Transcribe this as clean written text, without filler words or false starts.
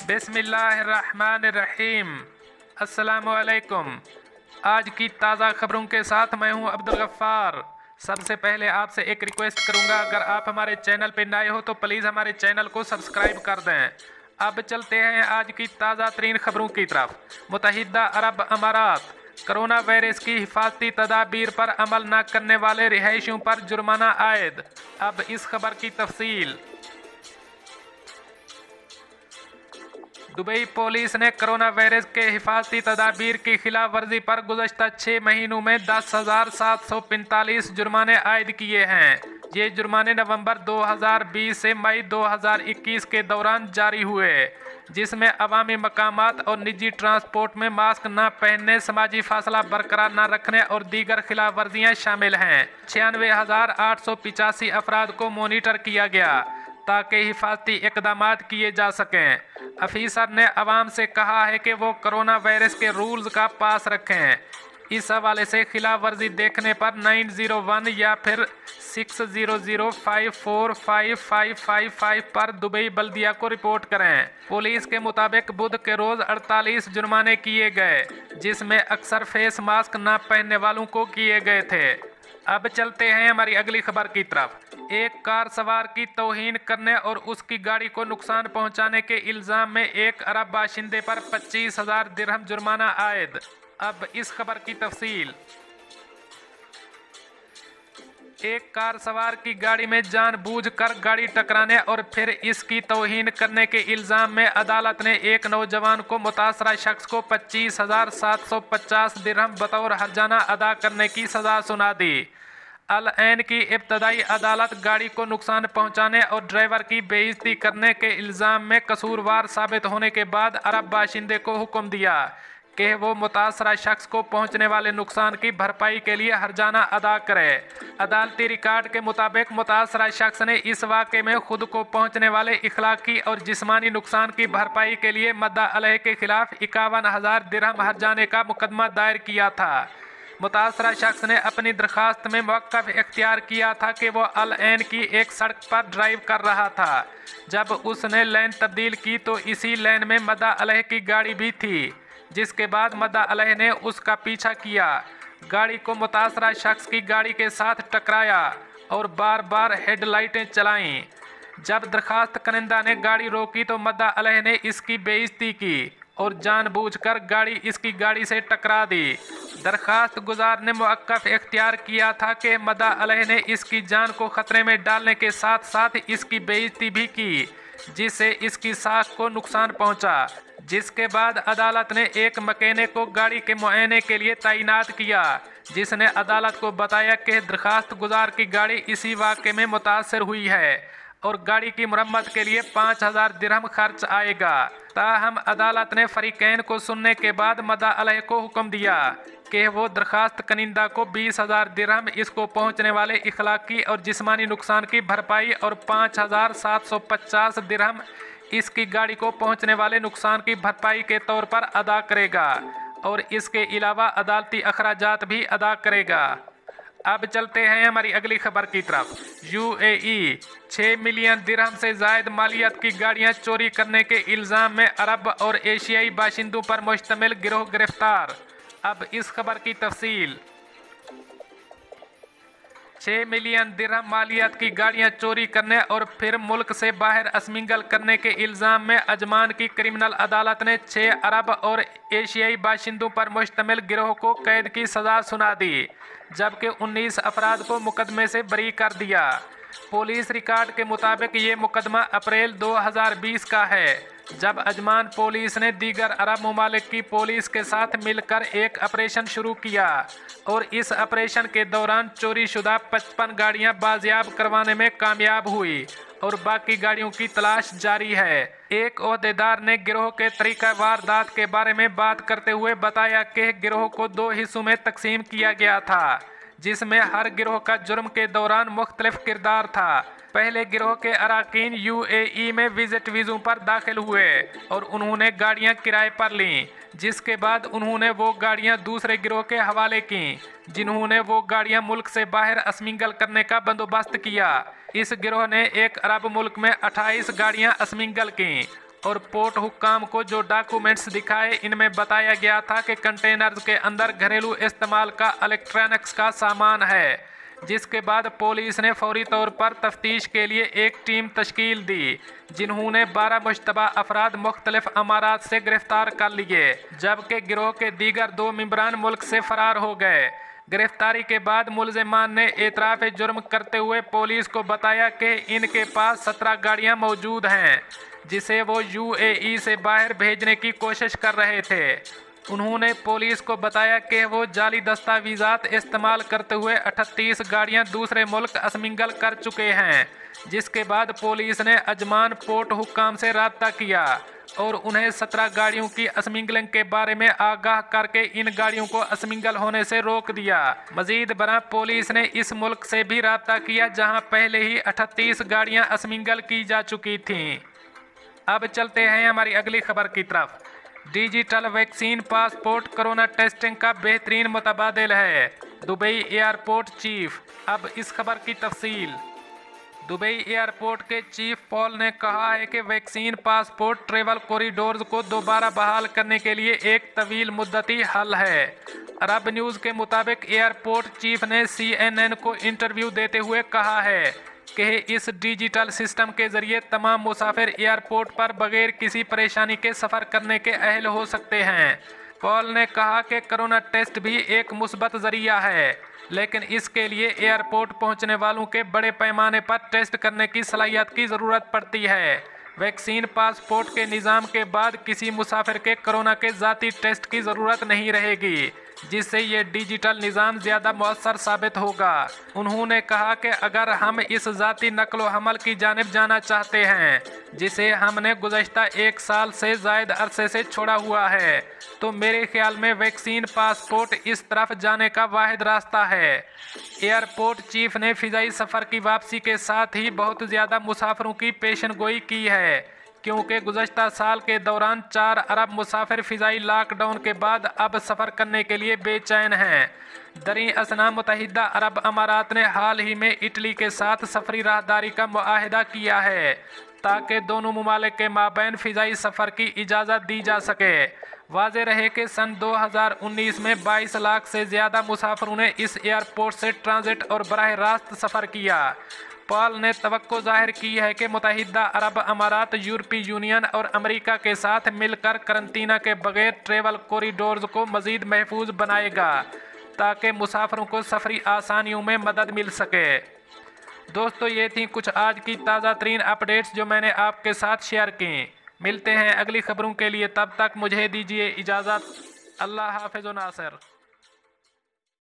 बिस्मिल्लाहिर्रहमानिर्रहीम। अस्सलामुअलैकुम। आज की ताज़ा खबरों के साथ मैं हूं अब्दुल गफ्फार। सबसे पहले आपसे एक रिक्वेस्ट करूंगा, अगर आप हमारे चैनल पर नए हो तो प्लीज़ हमारे चैनल को सब्सक्राइब कर दें। अब चलते हैं आज की ताज़ा तरीन खबरों की तरफ। मुत्तहिदा अरब अमारात कोरोना वायरस की हिफाजती तदाबीर पर अमल न करने वाले रिहायशियों पर जुर्माना आयद। अब इस खबर की तफसील। दुबई पुलिस ने कोरोना वायरस के हिफाजती तदाबीर की खिलाफ वर्जी पर गुज़श्ता 6 महीनों में 10,745 जुर्माने आयद किए हैं। ये जुर्माने नवंबर 2020 से मई 2021 के दौरान जारी हुए, जिसमें अवामी मकामात और निजी ट्रांसपोर्ट में मास्क न पहनने, समाजी फासला बरकरार न रखने और दीगर खिलाफ वर्जियाँ शामिल हैं। 96,885 अफराद को मॉनिटर किया गया ताकि हिफाजती इकदामात किए जा सकें। अफीसर ने अवाम से कहा है कि वो कोरोना वायरस के रूल्स का पास रखें। इस हवाले से खिलाफ वर्जी देखने पर 901 या फिर 6005455555 पर दुबई बल्दिया को रिपोर्ट करें। पुलिस के मुताबिक बुध के रोज 48 जुर्माने किए गए, जिसमें अक्सर फेस मास्क न पहनने वालों को किए गए थे। अब चलते हैं हमारी अगली खबर की तरफ। एक कार सवार की तौहीन करने और उसकी गाड़ी को नुकसान पहुंचाने के इल्ज़ाम में एक अरब बाशिंदे पर 25,000 दिरहम जुर्माना आयद। अब इस खबर की तफसील। एक कार सवार की गाड़ी में जानबूझकर गाड़ी टकराने और फिर इसकी तौहीन करने के इल्ज़ाम में अदालत ने एक नौजवान को मुतासरा शख्स को 25,750 दिरहम बतौर हर्जाना अदा करने की सज़ा सुना दी। अल ऐन की इब्तदाई अदालत गाड़ी को नुकसान पहुंचाने और ड्राइवर की बेइज्जती करने के इल्ज़ाम में कसूरवार साबित होने के बाद अरब बाशिंदे को हुक्म दिया कि वो मुतासरा शख्स को पहुंचने वाले नुकसान की भरपाई के लिए हर्जाना अदा करे। अदालती रिकॉर्ड के मुताबिक मुतासरा शख्स ने इस वाक़े में खुद को पहुंचने वाले इखलाकी और जिस्मानी नुकसान की भरपाई के लिए मद्दा अलैह के खिलाफ 51,000 दिरहम हर्जाने का मुकदमा दायर किया था। मुतासरा शख्स ने अपनी दरख्वास्त में मौक़िफ़ इख्तियार किया था कि वो अल ऐन की एक सड़क पर ड्राइव कर रहा था। जब उसने लेन तब्दील की तो इसी लेन में मद्दा अलैह की गाड़ी भी थी, जिसके बाद मद्दा अलैह ने उसका पीछा किया, गाड़ी को मुतासरा शख्स की गाड़ी के साथ टकराया और बार बार हेडलाइटें चलाईं। जब दरख्वास्त करंदा ने गाड़ी रोकी तो मद्दा अलैह ने इसकी बेइज्जती की और जानबूझकर गाड़ी इसकी गाड़ी से टकरा दी। दरख्वास्त गुजार ने मौक़िफ़ इख्तियार किया था कि मद्दा अलैह ने इसकी जान को ख़तरे में डालने के साथ साथ इसकी बेइज्जती भी की, जिससे इसकी साख को नुकसान पहुंचा। जिसके बाद अदालत ने एक मकैनिक को गाड़ी के मुआयने के लिए तैनात किया, जिसने अदालत को बताया कि दरख्वास्त गुजार की गाड़ी इसी वाक़े में मुतासर हुई है और गाड़ी की मरम्मत के लिए 5,000 दिरहम खर्च आएगा। ताहम अदालत ने फरीकैन को सुनने के बाद मद्दा अलैह को हुक्म दिया कि वो दरख्वास्त कनिंदा को 20,000 दिरहम इसको पहुंचने वाले इखलाकी और जिस्मानी नुकसान की भरपाई और 5,750 दिरहम इसकी गाड़ी को पहुंचने वाले नुकसान की भरपाई के तौर पर अदा करेगा और इसके अलावा अदालती अखराजात भी अदा करेगा। अब चलते हैं हमारी अगली खबर की तरफ। UAE 6 मिलियन दिरहम से ज़ायद मालियत की गाड़ियां चोरी करने के इल्ज़ाम में अरब और एशियाई बाशिंदों पर मुश्तमिल गिरोह गिरफ्तार। अब इस खबर की तफसील। 6 मिलियन दिरहम मालियत की गाड़ियां चोरी करने और फिर मुल्क से बाहर स्मगल करने के इल्ज़ाम में अजमान की क्रिमिनल अदालत ने 6 अरब और एशियाई बाशिंदों पर मुश्तमिल गिरोह को कैद की सज़ा सुना दी, जबकि 19 अफराद को मुकदमे से बरी कर दिया। पुलिस रिकॉर्ड के मुताबिक ये मुकदमा अप्रैल 2020 का है, जब अजमान पुलिस ने दीगर अरब ममालिक की पुलिस के साथ मिलकर एक ऑपरेशन शुरू किया और इस ऑपरेशन के दौरान चोरी शुदा 55 गाड़ियां बाजियाब करवाने में कामयाब हुई और बाकी गाड़ियों की तलाश जारी है। एक ओहदेदार ने गिरोह के तरीका वारदात के बारे में बात करते हुए बताया कि गिरोह को 2 हिस्सों में तकसीम किया गया था, जिसमें हर गिरोह का जुर्म के दौरान मुख्तलिफ किरदार था। पहले गिरोह के अराकीन UAE में विजिट वीज़ों पर दाखिल हुए और उन्होंने गाड़ियां किराए पर लीं, जिसके बाद उन्होंने वो गाड़ियां दूसरे गिरोह के हवाले की, जिन्होंने वो गाड़ियां मुल्क से बाहर स्मगल करने का बंदोबस्त किया। इस गिरोह ने एक अरब मुल्क में 28 गाड़ियां स्मगल की और पोर्ट हुक्काम को जो डॉक्यूमेंट्स दिखाए, इनमें बताया गया था कि कंटेनर के अंदर घरेलू इस्तेमाल का इलेक्ट्रॉनिक्स का सामान है। जिसके बाद पुलिस ने फौरी तौर पर तफ्तीश के लिए एक टीम तश्कील दी, जिन्होंने 12 मुश्तबा अफराद मुख्तलिफ अमारात से गिरफ्तार कर लिए, जबकि गिरोह के दीगर 2 मेंबरान मुल्क से फरार हो गए। गिरफ्तारी के बाद मुलजिमान ने एतराफ़ जुर्म करते हुए पुलिस को बताया कि इनके पास 17 गाड़ियां मौजूद हैं, जिसे वो UAE से बाहर भेजने की कोशिश कर रहे थे। उन्होंने पुलिस को बताया कि वो जाली दस्तावेज़ात इस्तेमाल करते हुए 38 गाड़ियां दूसरे मुल्क स्मगल कर चुके हैं। जिसके बाद पुलिस ने अजमान पोर्ट हुक्काम से रब्ता किया और उन्हें 17 गाड़ियों की स्मगलिंग के बारे में आगाह करके इन गाड़ियों को स्मगल होने से रोक दिया। मजीद बरा पुलिस ने इस मुल्क से भी रब्ता किया जहां पहले ही 38 गाड़ियां स्मगल की जा चुकी थीं। अब चलते हैं हमारी अगली खबर की तरफ। Digital vaccine passport corona testing का बेहतरीन मुतबादिल है, दुबई एयरपोर्ट चीफ। अब इस खबर की तफसील। दुबई एयरपोर्ट के चीफ पॉल ने कहा है कि वैक्सीन पासपोर्ट ट्रेवल कॉरिडोर्स को दोबारा बहाल करने के लिए एक तवील मुद्दती हल है। अरब न्यूज़ के मुताबिक एयरपोर्ट चीफ ने CNN को इंटरव्यू देते हुए कहा है कि इस डिजिटल सिस्टम के ज़रिए तमाम मुसाफिर एयरपोर्ट पर बगैर किसी परेशानी के सफ़र करने के अहल हो सकते हैं। पॉल ने कहा कि कोरोना टेस्ट भी एक मुस्बत ज़रिया है, लेकिन इसके लिए एयरपोर्ट पहुंचने वालों के बड़े पैमाने पर टेस्ट करने की सलाहियत की ज़रूरत पड़ती है। वैक्सीन पासपोर्ट के निज़ाम के बाद किसी मुसाफिर के कोरोना के ज़ाती टेस्ट की ज़रूरत नहीं रहेगी, जिससे ये डिजिटल निज़ाम ज़्यादा मौसर साबित होगा। उन्होंने कहा कि अगर हम इस ज़ाती नकलो हमल की जानिब जाना चाहते हैं, जिसे हमने गुज़श्ता 1 साल से ज़ायद अरसे से छोड़ा हुआ है, तो मेरे ख्याल में वैक्सीन पासपोर्ट इस तरफ जाने का वाहिद रास्ता है। एयरपोर्ट चीफ ने फ़िज़ाई सफ़र की वापसी के साथ ही बहुत ज़्यादा मुसाफिरों की पेशनगोई की है, क्योंकि गुज़श्ता साल के दौरान 4 अरब मुसाफिर फ़िज़ाई लॉकडाउन के बाद अब सफ़र करने के लिए बेचैन हैं। दरीं असना मुत्तहिदा अरब अमारात ने हाल ही में इटली के साथ सफरी राहदारी का मुआहदा किया है, ताकि दोनों ममालिक के माबैन फ़िज़ाई सफ़र की इजाज़त दी जा सके। वाज़ेह रहे कि सन 2019 में 22 लाख से ज़्यादा मुसाफिरों ने इस एयरपोर्ट से ट्रांजिट और बराह रास्त सफ़र किया। पॉल ने तवक्को ज़ाहिर की है कि मुत्तहिदा अरब अमारात यूरोपीय यूनियन और अमेरिका के साथ मिलकर करंतना के बगैर ट्रेवल कॉरिडोर्स को मज़ीद महफूज बनाएगा, ताकि मुसाफिरों को सफरी आसानियों में मदद मिल सके। दोस्तों, ये थी कुछ आज की ताज़ा तरीन अपडेट्स जो मैंने आपके साथ शेयर की। मिलते हैं अगली खबरों के लिए, तब तक मुझे दीजिए इजाज़त। अल्लाह हाफ़िज़ नासिर।